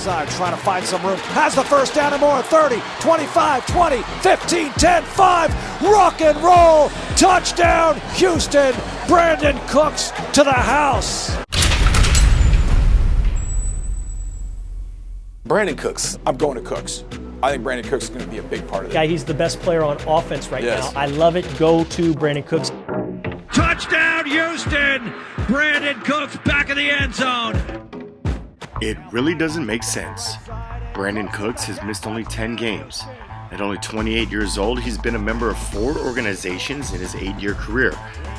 outside, trying to find some room. Has the first down and more. 30, 25, 20, 15, 10, 5. Rock and roll. Touchdown, Houston. Brandon Cooks to the house. Brandon Cooks. I'm going to Cooks. I think Brandon Cooks is going to be a big part of it. Yeah, he's the best player on offense right now. I love it. Go to Brandon Cooks. Touchdown, Houston! Brandon Cooks back in the end zone. It really doesn't make sense. Brandon Cooks has missed only 10 games. At only 28 years old, he's been a member of 4 organizations in his 8-year career,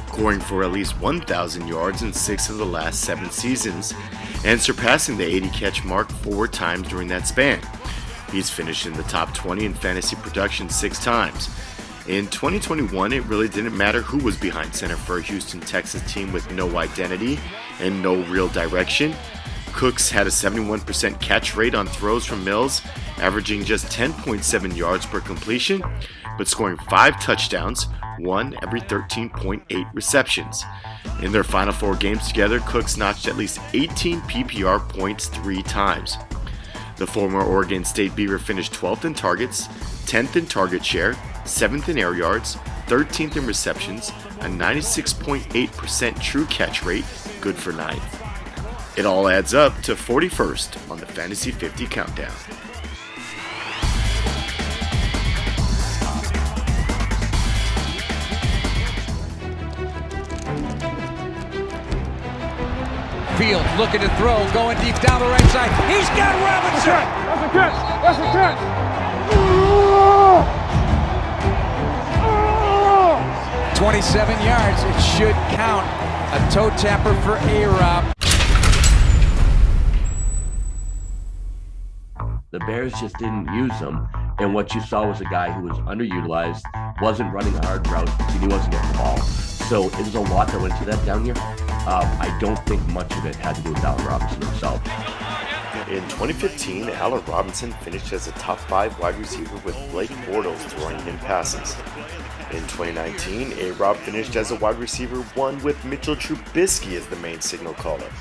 scoring for at least 1,000 yards in 6 of the last 7 seasons, and surpassing the 80-catch mark 4 times during that span. He's finished in the top 20 in fantasy production 6 times. In 2021, it really didn't matter who was behind center for a Houston Texans team with no identity and no real direction. Cooks had a 71% catch rate on throws from Mills, averaging just 10.7 yards per completion, but scoring 5 touchdowns, 1 every 13.8 receptions. In their final 4 games together, Cooks notched at least 18 PPR points 3 times. The former Oregon State Beaver finished 12th in targets, 10th in target share, 7th in air yards, 13th in receptions, a 96.8% true catch rate, good for 9th. It all adds up to 41st on the Fantasy 50 countdown. Field looking to throw, going deep down the right side. He's got Robinson. That's a catch. That's a catch. 27 yards. It should count. A toe tapper for A-Rob. The Bears just didn't use him, and what you saw was a guy who was underutilized, wasn't running hard routes, and he wasn't getting the ball. So it was a lot that went into that down here. I don't think much of it had to do with Allen Robinson himself. In 2015, Allen Robinson finished as a top 5 wide receiver with Blake Bortles throwing him passes. In 2019, A-Rob finished as a wide receiver 1 with Mitchell Trubisky as the main signal caller.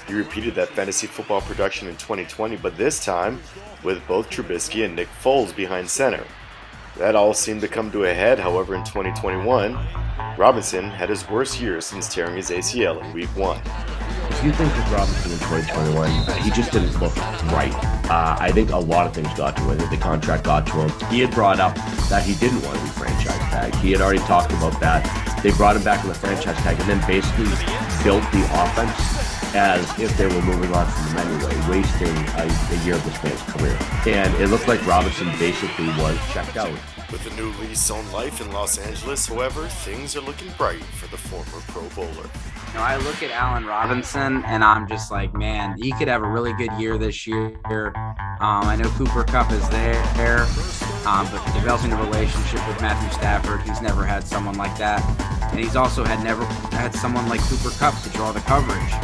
He repeated that fantasy football production in 2020, but this time with both Trubisky and Nick Foles behind center. That all seemed to come to a head, however, in 2021, Robinson had his worst year since tearing his ACL in Week 1. If you think of Robinson in 2021, he just didn't look right. I think a lot of things got to him. I think the contract got to him. He had brought up that he didn't want to be franchise tag. He had already talked about that. They brought him back on the franchise tag and then basically built the offense as if they were moving on from him anyway, wasting a year of this man's career. And it looked like Robinson basically was checked out. With a new lease on life in Los Angeles, however, things are looking bright for the former Pro Bowler. You know, I look at Allen Robinson and I'm just like, man, he could have a really good year this year. I know Cooper Kupp is there, but developing a relationship with Matthew Stafford, he's never had someone like that. And he's also never had someone like Cooper Kupp to draw the coverage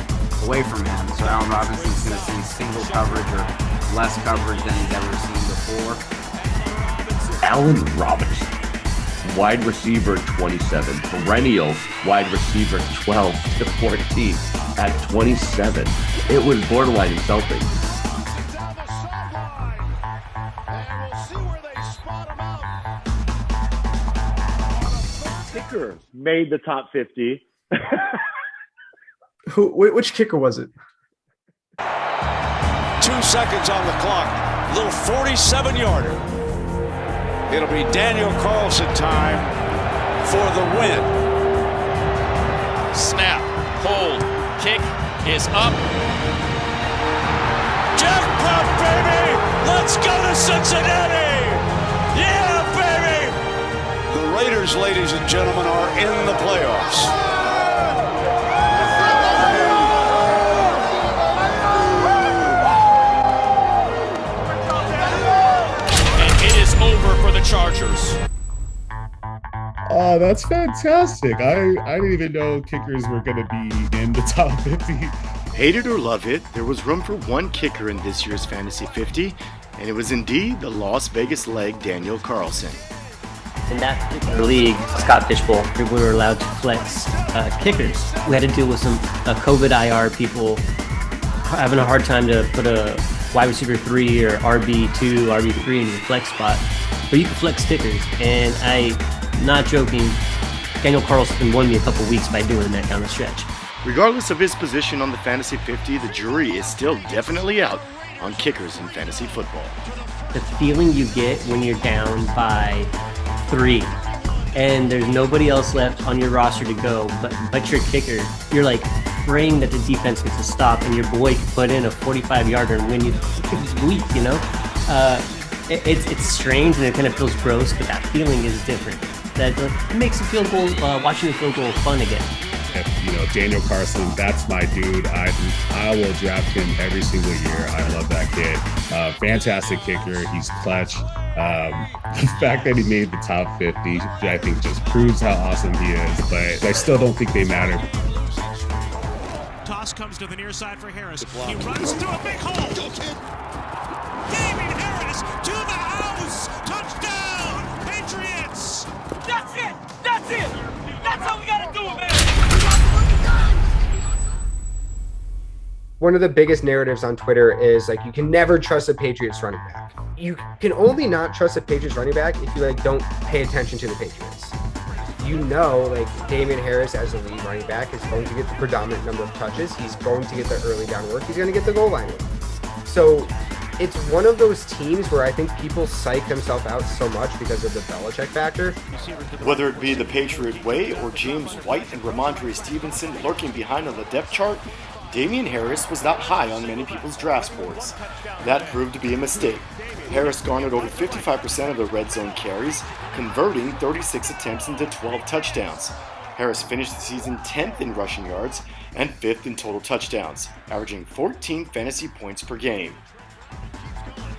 away from him. So Allen Robinson's going to see single coverage or less coverage than he's ever seen before. Allen Robinson, wide receiver 27, perennial wide receiver 12 to 14 at 27. It was borderline insulting. Kicker made the top 50. Which kicker was it? 2 seconds on the clock. Little 47-yarder. It'll be Daniel Carlson time for the win. Snap, hold, kick is up. Jackpot, baby! Let's go to Cincinnati! Yeah, baby! The Raiders, ladies and gentlemen, are in the playoffs. Over for the Chargers. Oh, that's fantastic. I didn't even know kickers were going to be in the top 50. Hate it or love it, there was room for one kicker in this year's Fantasy 50, and it was indeed the Las Vegas leg Daniel Carlson. In that particular league, Scott Fishbowl, we were allowed to flex kickers. We had to deal with some COVID IR people having a hard time to put a wide receiver 3 or RB2, RB3 in your flex spot, but you can flex kickers. And not joking, Daniel Carlson won me a couple weeks by doing that down the stretch. Regardless of his position on the Fantasy 50, the jury is still definitely out on kickers in fantasy football. The feeling you get when you're down by 3 and there's nobody else left on your roster to go but your kicker, you're like praying that the defense gets a stop and your boy can put in a 45-yarder and win you the week, you know? It's strange and it kind of feels gross, but that feeling is different. That it makes the field goal, watching the field goal fun again. Daniel Carlson, that's my dude. I will draft him every single year. I love that kid. Fantastic kicker. He's clutch. The fact that he made the top 50, I think, just proves how awesome he is. But I still don't think they matter. Toss comes to the near side for Harris. He runs through a big hole. Damian Harris to the house. Touchdown, Patriots. That's it. That's it. That's how we got to do it, man. One of the biggest narratives on Twitter is like, you can never trust a Patriots running back. You can only not trust a Patriots running back if you don't pay attention to the Patriots. Damian Harris as a lead running back is going to get the predominant number of touches. He's going to get the early down work. He's going to get the goal line work. So it's one of those teams where I think people psych themselves out so much because of the Belichick factor. Whether it be the Patriot way or James White and Ranshad Stevenson lurking behind on the depth chart, Damian Harris was not high on many people's draft boards. That proved to be a mistake. Harris garnered over 55% of the red zone carries, converting 36 attempts into 12 touchdowns. Harris finished the season 10th in rushing yards and 5th in total touchdowns, averaging 14 fantasy points per game.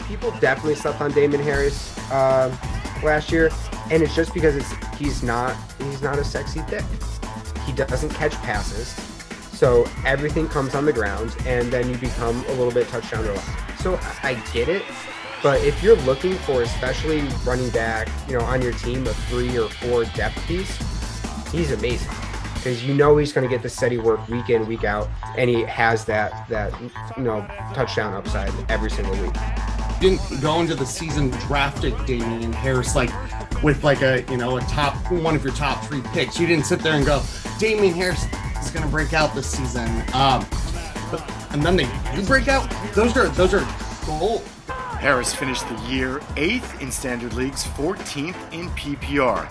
People definitely slept on Damian Harris last year, and it's just because he's not a sexy pick. He doesn't catch passes. So everything comes on the ground, and then you become a little bit touchdown reliant. So I get it, but if you're looking for, especially running back, on your team, a 3 or 4 depth piece, he's amazing because he's going to get the steady work week in, week out, and he has that touchdown upside every single week. You didn't go into the season drafted Damian Harris with a top one of your top 3 picks. You didn't sit there and go, Damian Harris is going to break out this season, and then they do break out. Those are gold. Harris finished the year 8th in standard leagues, 14th in PPR.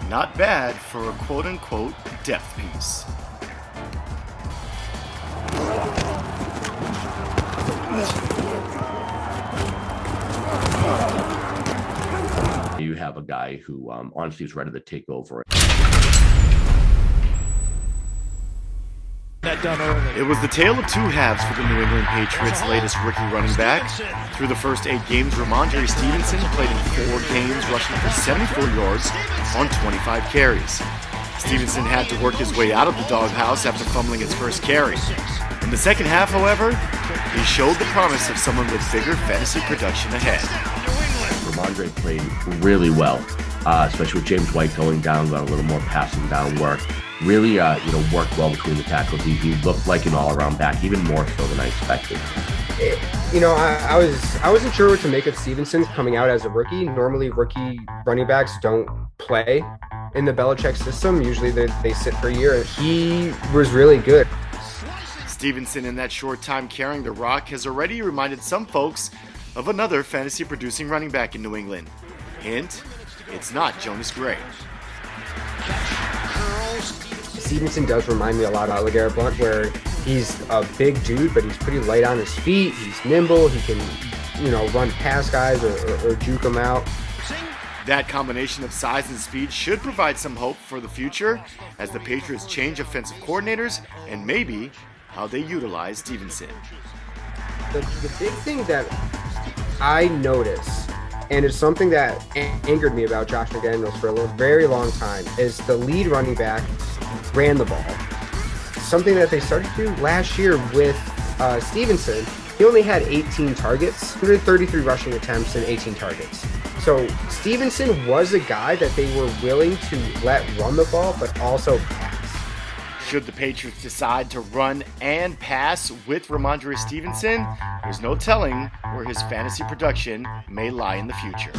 Not bad for a quote-unquote depth piece. You have a guy who honestly is ready to take over. It was the tale of two halves for the New England Patriots' latest rookie running back. Through the first 8 games, Ranshad Stevenson played in 4 games, rushing for 74 yards on 25 carries. Stevenson had to work his way out of the doghouse after fumbling his first carry. In the second half, however, he showed the promise of someone with bigger fantasy production ahead. Ramondre played really well, especially with James White going down, got a little more passing down work. Really, worked well between the tackles. He looked like an all-around back, even more so than I expected. I wasn't sure what to make of Stevenson coming out as a rookie. Normally, rookie running backs don't play in the Belichick system. Usually, they sit for a year. He was really good. Stevenson, in that short time carrying the rock, has already reminded some folks of another fantasy-producing running back in New England. Hint, it's not Jonas Gray. Stevenson does remind me a lot of LeGarrette Blount, where he's a big dude, but he's pretty light on his feet. He's nimble. He can, run past guys or juke them out. That combination of size and speed should provide some hope for the future as the Patriots change offensive coordinators and maybe how they utilize Stevenson. The big thing that I notice, and it's something that angered me about Josh McDaniels for a very long time, is the lead running back ran the ball. Something that they started to do last year with Stevenson. He only had 18 targets, 133 rushing attempts, and 18 targets. So Stevenson was a guy that they were willing to let run the ball, but also pass. Should the Patriots decide to run and pass with Ranshad Stevenson, there's no telling where his fantasy production may lie in the future.